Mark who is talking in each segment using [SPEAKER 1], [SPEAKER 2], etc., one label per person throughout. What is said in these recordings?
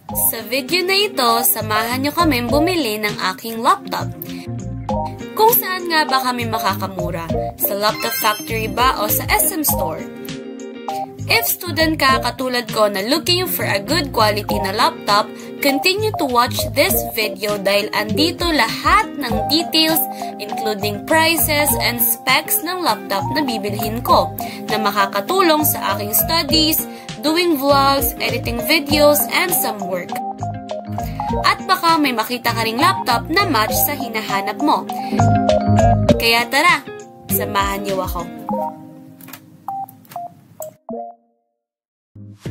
[SPEAKER 1] Sa video na ito, samahan nyo kami bumili ng aking laptop. Kung saan nga ba kami makakamura? Sa Laptop Factory ba o sa SM Store? If student ka katulad ko na looking for a good quality na laptop, continue to watch this video dahil andito lahat ng details including prices and specs ng laptop na bibilhin ko na makakatulong sa aking studies, doing vlogs, editing videos, and some work. At baka may makita ka ring laptop na match sa hinahanap mo. Kaya tara, samahan niyo ako.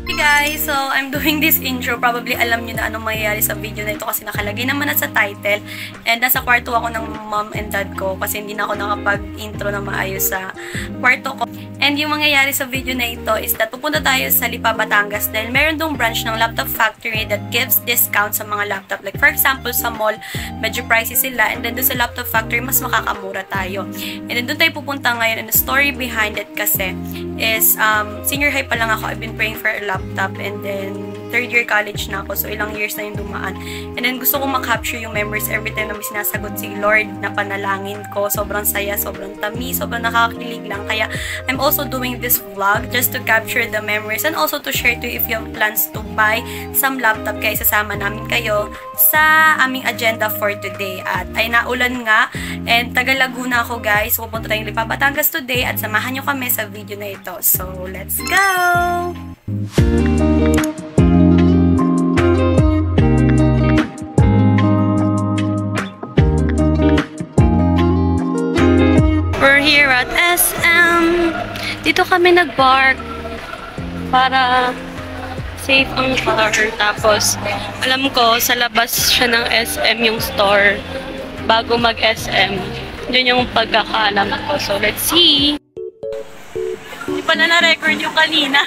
[SPEAKER 1] Hey guys! So, I'm doing this intro. Probably alam nyo na anong mangyayari sa video na ito kasi nakalagay naman na sa title. And nasa kwarto ako ng mom and dad ko kasi hindi na ako nakapag-intro na maayos sa kwarto ko. And yung mangyayari sa video na ito is that pupunta tayo sa Lipa, Batangas dahil meron dong branch ng Laptop Factory that gives discount sa mga laptop. Like for example, sa mall, medyo pricey sila. And then doon sa Laptop Factory, mas makakamura tayo. And then doon tayo pupunta ngayon. And the story behind it kasi is senior high pa lang ako. I've been praying for a laptop and then third year college na ako. So, ilang years na yung dumaan. And then, gusto ko makapture yung memories every time na may sinasagot si Lord na panalangin ko. Sobrang saya, sobrang tamis, sobrang nakakakilig lang. Kaya, I'm also doing this vlog just to capture the memories and also to share to you if you have plans to buy some laptop. Kaya, isasama namin kayo sa aming agenda for today. At ay naulan nga. And taga Laguna ako, guys. Pupunta tayong Lipa, Batangas today at samahan nyo kami sa video na ito. So, let's go! We're here at SM. Dito kami nag-park para safe ang car. Tapos, alam ko, sa labas siya ng SM yung store bago mag-SM. Yun yung pagkakaalam ko. So, let's see. Hindi pa na na-record yung kanina.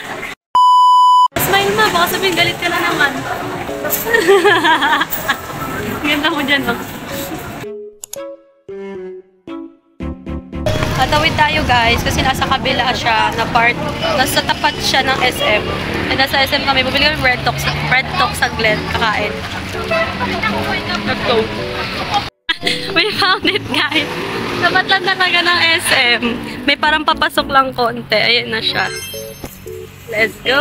[SPEAKER 1] Smile ma, baka sabihin galit ka na naman. Ganda mo dyan, no? Tatawid tayo guys kasi nasa kabila siya na part, nasa tapat siya ng SM. And nasa SM kami, bumili kami Red Talk sa Glen, kakain. Let's go. We found it guys. Tapat lang talaga ng SM. May parang papasok lang konti. Ayan na siya. Let's go!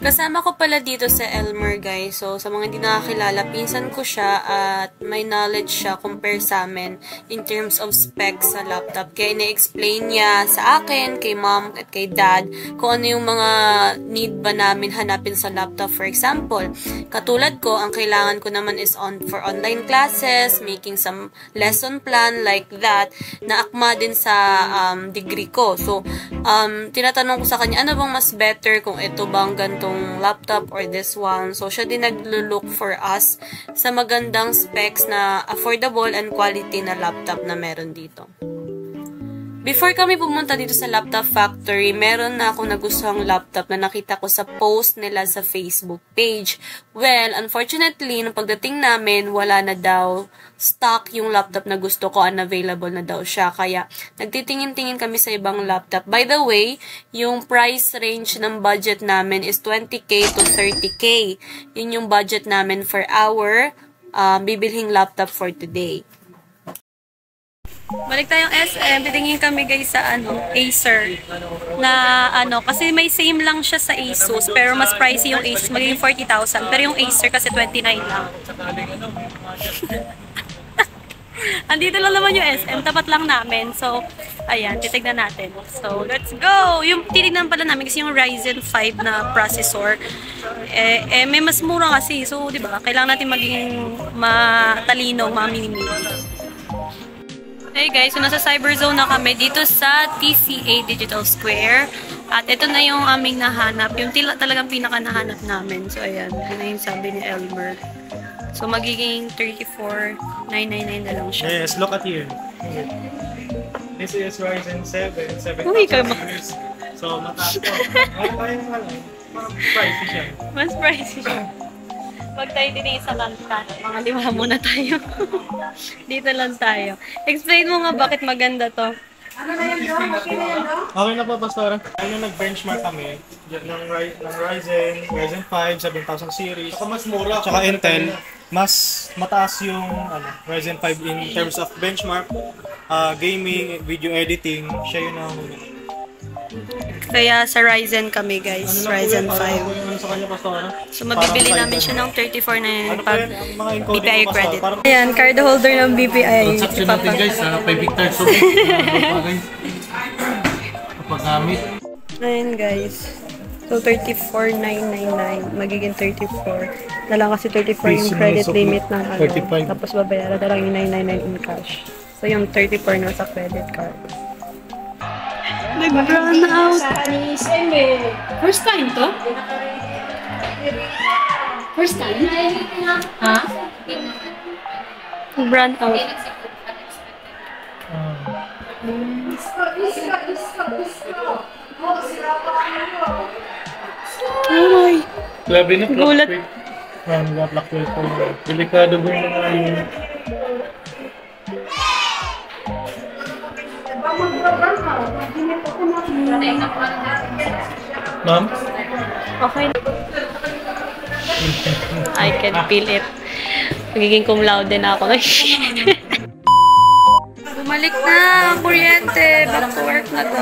[SPEAKER 1] Kasama ko pala dito sa Elmer, guys. So, sa mga hindi nakakilala, pinsan ko siya at may knowledge siya compare sa amin in terms of specs sa laptop. Kaya ina-explain niya sa akin, kay mom at kay dad, kung ano yung mga need ba namin hanapin sa laptop. For example, katulad ko, ang kailangan ko naman is for online classes, making some lesson plan like that, na akma din sa degree ko. So, tinatanong ko sa kanya, ano bang mas better kung ito bang ganito laptop or this one. So, siya din naglo-look for us sa magandang specs na affordable and quality na laptop na meron dito. Before kami pumunta dito sa Laptop Factory, meron na akong nagustuhang laptop na nakita ko sa post nila sa Facebook page. Well, unfortunately, nung pagdating namin, wala na daw stock yung laptop na gusto ko, unavailable na daw siya. Kaya, nagtitingin-tingin kami sa ibang laptop. By the way, yung price range ng budget namin is 20k to 30k. Yun yung budget namin for our bibilhing laptop for today. Balik tayong SM, titingin kami guys sa Acer na kasi may same lang siya sa Asus pero mas pricey yung Asus, magiging 40,000 pero yung Acer kasi 29 lang. Andito lang naman yung SM, tapat lang namin. So, ayan, titignan natin. So, let's go! Yung titignan pala namin kasi yung Ryzen 5 na processor, may mas mura kasi. So, di ba, kailangan natin maging matalino, mamimili. Hey guys, so nasa Cyberzone na kami dito sa TCA Digital Square. At ito na yung aming nahanap. Yung talagang pinaka-nahanap namin. So, ayan. Yun na yung sabi ni Elmer. So, magiging 34,999 na lang siya.
[SPEAKER 2] Yes, look at here. This is Ryzen 7, 7,000 years. So, mataas po. Mas pricey siya.
[SPEAKER 1] Mas pricey siya. Pag tayo din sa kanta, mga lima muna tayo. Dito lang tayo. Explain mo nga bakit maganda to.
[SPEAKER 3] Ano na yan, Dong? Okay na yan, Dong?
[SPEAKER 2] Okay na po, Pastora. Ayun yung nag-benchmark kami ng Ryzen 5, 7000 series. Saka mas mura. Tsaka Intel, mas mataas yung Ryzen 5 in terms of benchmark, gaming, video editing, siya yun ang
[SPEAKER 1] Kaya sa Ryzen kami guys, Ryzen 5.
[SPEAKER 2] Ano sa kanya, Pastora?
[SPEAKER 1] So mabibili namin siya ng 34.99 pag
[SPEAKER 2] Mga encoding
[SPEAKER 1] BPI
[SPEAKER 2] ko,
[SPEAKER 1] credit.
[SPEAKER 2] Pastor.
[SPEAKER 1] Ayan, card holder ng BPI.
[SPEAKER 4] Transaction natin guys, 5 hectares so guys. Kapag gamit.
[SPEAKER 1] Ayan guys. So 34,999 magiging 34. Na lang kasi 34 yung credit limit ng
[SPEAKER 4] 35.
[SPEAKER 1] Tapos babayaran na lang yung 999 in cash. So yung 34 na sa credit card. Nag-run out.
[SPEAKER 3] First time to? First time? Ha?
[SPEAKER 1] Run out. Oh my.
[SPEAKER 2] Grabe na,
[SPEAKER 1] Gulat.
[SPEAKER 2] fluctuate po. Delikado ba yung mga yun? Ma'am?
[SPEAKER 1] Okay. I can feel it. Magiging cum laude na ako. Bumalik na ang kuryente. Back to work na daw.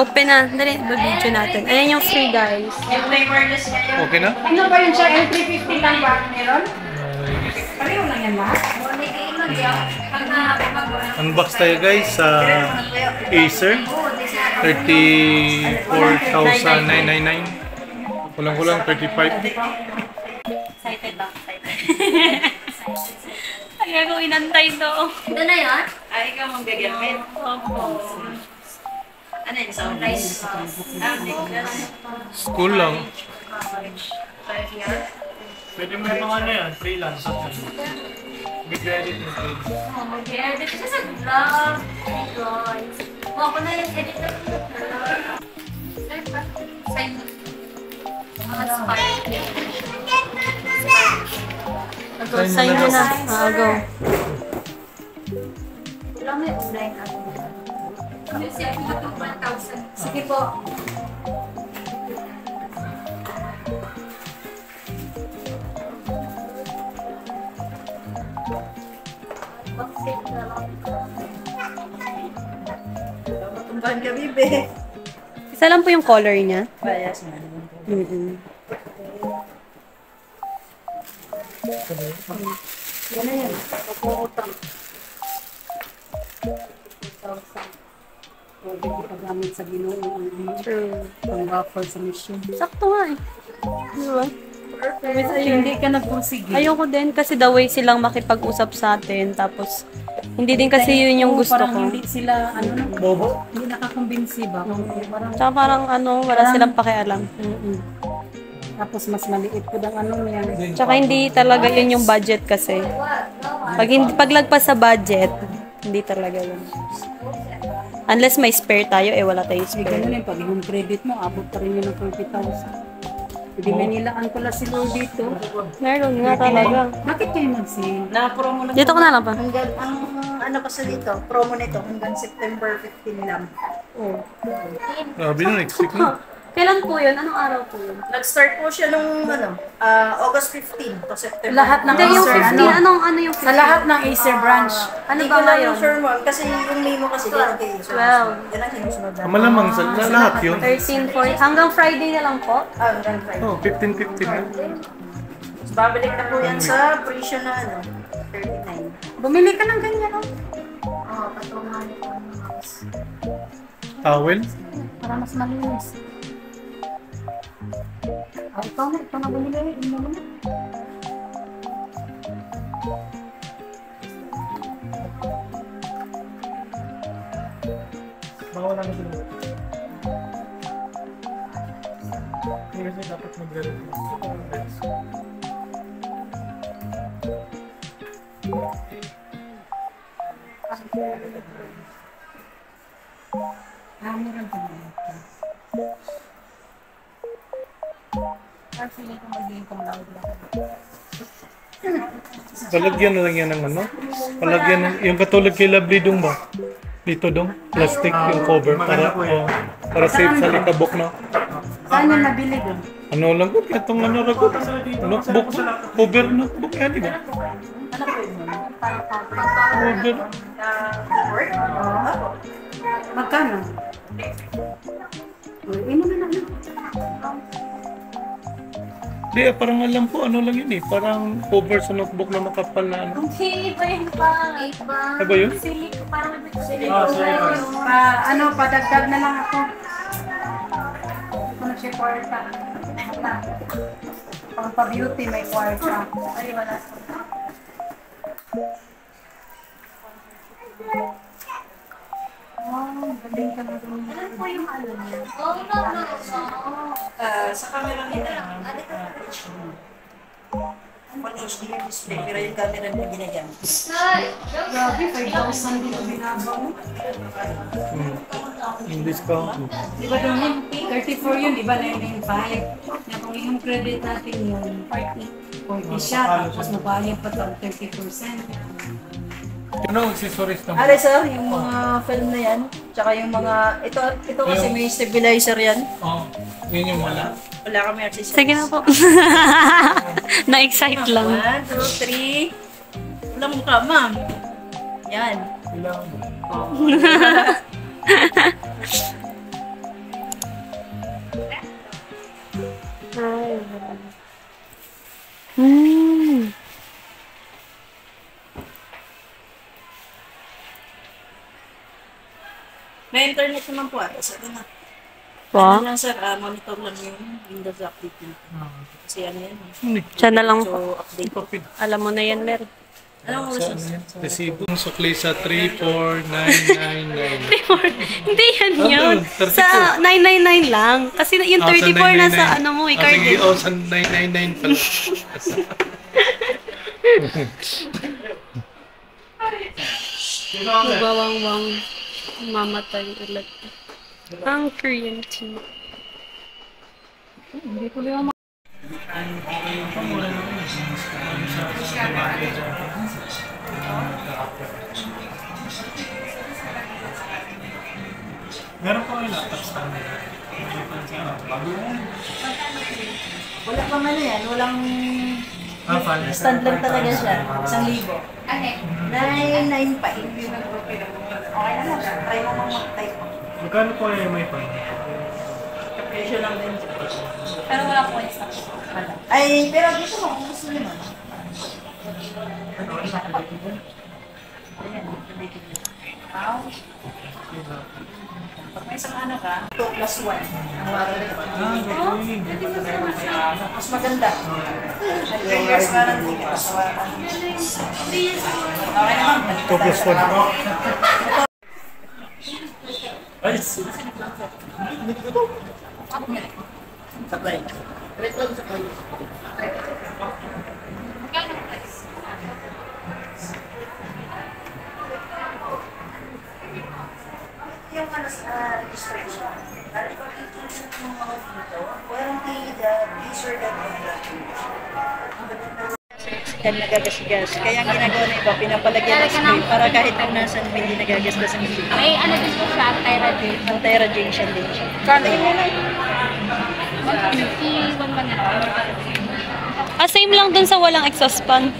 [SPEAKER 1] Open na. Dali, video natin. Ayan yung free guys.
[SPEAKER 2] Okay na?
[SPEAKER 3] Ano ba yun siya? M350 lang ba meron? Pareho lang yan, ma?
[SPEAKER 2] Unbox tayo guys sa Acer 34,999. Kulang-kulang 35.
[SPEAKER 1] Excited ba? Kaya ko inantay to.
[SPEAKER 5] Ito na yun?
[SPEAKER 3] Ay, ikaw maggagamit.
[SPEAKER 1] Opo.
[SPEAKER 5] Ano yun? So, rice.
[SPEAKER 2] School lang. Pwede mo yung mga ano yan, freelance. Video edit mo.
[SPEAKER 5] Yeah, dito siya sa vlog. Guys. Ako na yung editor ko. Mga spy.
[SPEAKER 1] Sign mo na. Go.
[SPEAKER 5] Wala may online ako. Kasi ako ito 1,000. Sige po.
[SPEAKER 3] Tumbahan ka, bibe.
[SPEAKER 1] Isa lang po yung color niya.
[SPEAKER 3] Bias na.
[SPEAKER 5] Yan na yan. Pagpuputang.
[SPEAKER 3] Pwede ipagamit sa Ginoo ang
[SPEAKER 1] True.
[SPEAKER 3] pang-buffer sa machine.
[SPEAKER 1] Sakto nga eh. Diba?
[SPEAKER 3] Hindi ka nagpursige.
[SPEAKER 1] Ayoko din kasi the way silang makipag-usap sa atin. Tapos, hindi din kasi yun yung gusto
[SPEAKER 3] parang
[SPEAKER 1] ko.
[SPEAKER 3] hindi sila,
[SPEAKER 2] Bobo?
[SPEAKER 3] hindi nakakumbinsi ba? Parang,
[SPEAKER 1] Tsaka parang wala silang pakialam.
[SPEAKER 3] tapos mas maliit ko ang niya.
[SPEAKER 1] Tsaka hindi talaga yun yung budget kasi. Paglagpas sa budget, hindi talaga yun. Unless may spare tayo, wala tayong
[SPEAKER 3] Kasi
[SPEAKER 1] spare.
[SPEAKER 3] ganun pag yung credit mo, abot pa rin yun ng 20,000. Hindi may nilaan pala si Lord dito.
[SPEAKER 1] Meron nga talaga.
[SPEAKER 3] Bakit kayo nag-sale? Na-promo na.
[SPEAKER 1] Dito ko na lang pa.
[SPEAKER 6] Hanggang, ang kasi dito, promo nito, hanggang September 15 lang.
[SPEAKER 2] Grabe na, next week na.
[SPEAKER 1] Kailan po yun? Anong araw po yun?
[SPEAKER 6] Nag-start po siya nung August 15 to September.
[SPEAKER 3] Lahat ng
[SPEAKER 1] Hindi, yung
[SPEAKER 3] Acer,
[SPEAKER 1] 15. Ano yung 15?
[SPEAKER 3] Sa lahat ng Acer branch.
[SPEAKER 1] Ano
[SPEAKER 6] Hindi
[SPEAKER 1] ba
[SPEAKER 6] ko lang
[SPEAKER 1] ngayon?
[SPEAKER 6] sure ma'am, kasi yung memo kasi dyan kay Acer.
[SPEAKER 1] 12.
[SPEAKER 6] Yan ang sinusunod natin.
[SPEAKER 2] Malamang sa lahat yun.
[SPEAKER 1] 13, 14. Hanggang Friday na lang po?
[SPEAKER 6] Hanggang Friday.
[SPEAKER 2] Oh, 15-15 na.
[SPEAKER 6] Tapos babalik na po yan sa presyo na 39.
[SPEAKER 3] Bumili ka ng ganyan, oh.
[SPEAKER 5] Oo, patungan ko ng mouse.
[SPEAKER 2] Towel?
[SPEAKER 3] Para mas malinis. Ikaw na bumili. Ino mo na.
[SPEAKER 2] Baka wala na sila. Hindi kasi dapat mag-review.
[SPEAKER 3] Meron ka na. Kasi hindi ko magiging kung loud lang.
[SPEAKER 4] Palagyan na lang yan ng ano? Palagyan ng, yung katulad kay Lovely Dong ba? Dito dong, plastic yung cover para para safe sa likabok na.
[SPEAKER 3] Saan yung nabili doon?
[SPEAKER 4] Ano lang ko, itong ano ragot? Notebook, cover notebook yan, di ba? Cover.
[SPEAKER 3] Magkano? Ino na lang.
[SPEAKER 4] Di, parang alam ko, ano lang yun eh. Parang cover sa notebook na makapal na ano.
[SPEAKER 5] Hindi, iba yun pa. Iba.
[SPEAKER 4] Ano ba yun?
[SPEAKER 5] Silik, parang may
[SPEAKER 3] Padagdag na lang ako. Kung siya kwarta. Pang pa-beauty may kwarta. Ay, wala. Wow, galing ka na doon.
[SPEAKER 5] Ano po yung ano niya? Oh, no.
[SPEAKER 6] Sa camera nila, Full HD yung display, pero yung camera nila ginagamit.
[SPEAKER 3] Grabe, 5,000 dito binabaw.
[SPEAKER 4] Yung discount.
[SPEAKER 3] Di ba doon yun? 34 yun, di ba? 995. Na kung yung credit natin yun, 40 siya. Tapos mabayad pa ito 30%.
[SPEAKER 4] Ano, accessories naman?
[SPEAKER 6] Are sir, yung mga film na yan, tsaka yung mga, ito kasi may stabilizer yan.
[SPEAKER 4] Oo, yun yung wala.
[SPEAKER 6] Wala kami accessories.
[SPEAKER 1] Sige na po. Na-excite lang.
[SPEAKER 6] 1, 2, 3. Walang mukha, ma'am. Yan.
[SPEAKER 1] Hmm.
[SPEAKER 6] May internet naman po ata, sir. Ano?
[SPEAKER 1] Wow.
[SPEAKER 6] Ano lang sir, monitor lang yung Windows update natin. Kasi ano yan.
[SPEAKER 1] Siya na lang po.
[SPEAKER 6] So, update po.
[SPEAKER 1] Alam mo na yan, Mer.
[SPEAKER 6] Anong oras yun?
[SPEAKER 4] Resibo ng sukli sa 34999.
[SPEAKER 1] Hindi yan
[SPEAKER 4] Ano
[SPEAKER 1] yun.
[SPEAKER 4] yun? 34.
[SPEAKER 1] Sa 999 lang. Kasi yung 34 na sa ano mo, i-card
[SPEAKER 4] Sige,
[SPEAKER 1] eh.
[SPEAKER 4] sa 999 pala.
[SPEAKER 1] Bawang-wang. Mamatay ulit. Ang Korean tea.
[SPEAKER 2] Meron po yung laptop stand.
[SPEAKER 6] Wala pang ano yan, walang
[SPEAKER 2] Fine.
[SPEAKER 6] stand lang talaga siya. 1,000.
[SPEAKER 5] Ano?
[SPEAKER 6] 995. Okay na lang. Try mo mang mag-type.
[SPEAKER 2] Magkano po yung may fine?
[SPEAKER 6] Presyo lang din.
[SPEAKER 5] Pero wala po yung stock.
[SPEAKER 6] Ay, pero dito mo, kung gusto nyo. Pag may isang ano ka, 2 plus 1. Ang warranty. Mas maganda. Ang years warranty ka sa warranty. Okay naman.
[SPEAKER 4] 2 plus 1.
[SPEAKER 6] Supply. Yung ano sa registration, dahil pag ituloy yung mga dito, warranty the user that yan nagagasgas. Kaya ang ginagawa na iba, pinapalagyan ng spray para kahit kung nasan hindi nagagasgas ang spray.
[SPEAKER 5] May ano din po siya, anti-radiate.
[SPEAKER 6] Anti-radiation din siya. Kala mo na.
[SPEAKER 5] 151 ba na?
[SPEAKER 1] Same lang dun sa walang exhaust fan.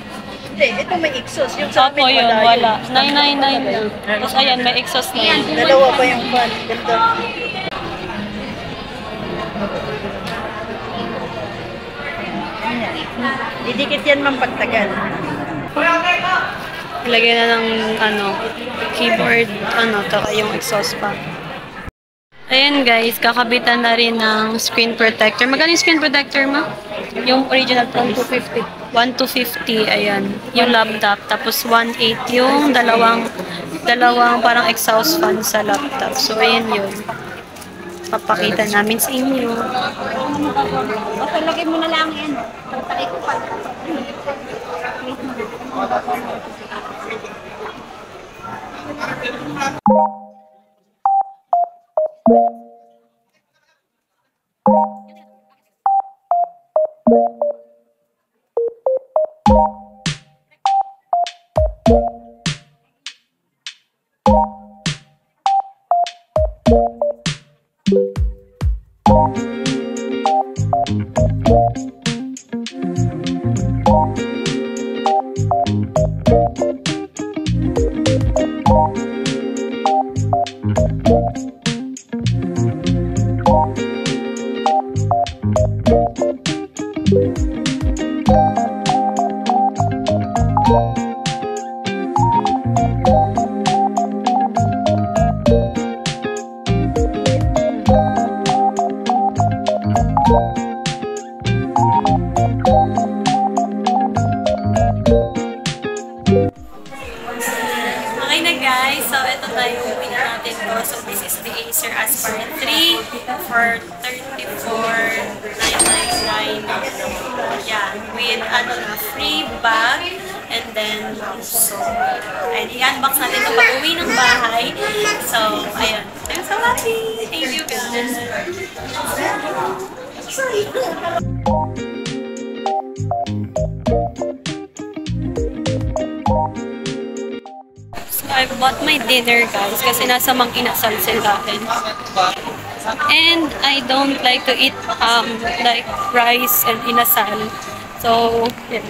[SPEAKER 6] Hindi, ito may exhaust. Yung sa
[SPEAKER 1] Opo,
[SPEAKER 6] amin
[SPEAKER 1] yun, wala.
[SPEAKER 6] yun.
[SPEAKER 1] 999 lang. Tapos ayan, may exhaust na yun.
[SPEAKER 6] Dalawa pa yung fan. Ganda. Ayan. Didikit yan man pagtagal.
[SPEAKER 1] Ilagay na ng keyboard, taka yung exhaust pa. Ayan guys, kakabitan na rin ng screen protector. Magkano yung screen protector mo? Yung original 1250. 1250, ayan. Yung laptop. Tapos 18 yung dalawang parang exhaust fan sa laptop. So ayan yun. Papakita namin sa inyo.
[SPEAKER 5] Okay, lagay mo na lang yan. Pagtakay ko pa.
[SPEAKER 1] Okay na guys, so ito tayo uwi na natin to. So this is the Acer Aspire 3 for 34,999. Yeah, with ano na, free bag. And then, so, ay, i-unbox natin ito pag uwi ng bahay. So, ayun. I'm so happy! Thank you guys! So, I bought my dinner guys kasi nasa Mang Inasal sila. And I don't like to eat like rice and inasal. So, yun.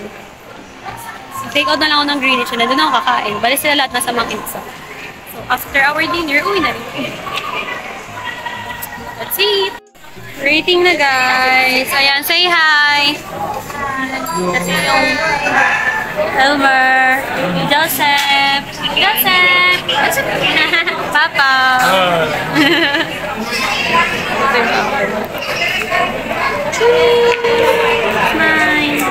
[SPEAKER 1] Take out na lang ako ng Greenwich na doon ako kakain. Bali sila lahat nasa Mang Inasal. So, after our dinner, uwi na rin. That's it! Rating na guys! Ayan, say hi! Kasi yung Elmer, Joseph, Papa. Smile.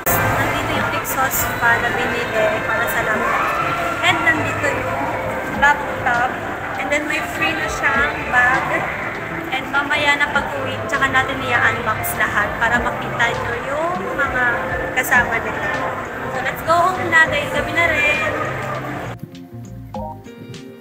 [SPEAKER 1] Nandito yung exhaust fan na binili para sa laptop. And nandito yung laptop. And then may free na siyang bag. And mamaya na pag-uwi, tsaka natin i-unbox lahat para makita nyo yung mga kasama nila. So let's go home na guys. Gabi na rin.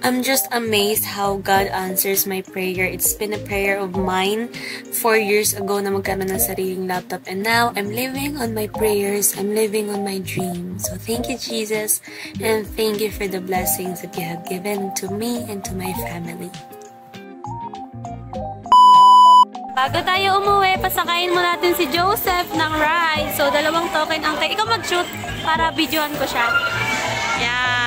[SPEAKER 1] I'm just amazed how God answers my prayer. It's been a prayer of mine 4 years ago na magkaroon ng sariling laptop. And now, I'm living on my prayers. I'm living on my dreams. So thank you, Jesus. And thank you for the blessings that you have given to me and to my family. Bago tayo umuwi, pasakayin mo natin si Joseph ng ride. So, 2 token ang tayo. Ikaw mag-shoot para videoan ko siya. Yeah.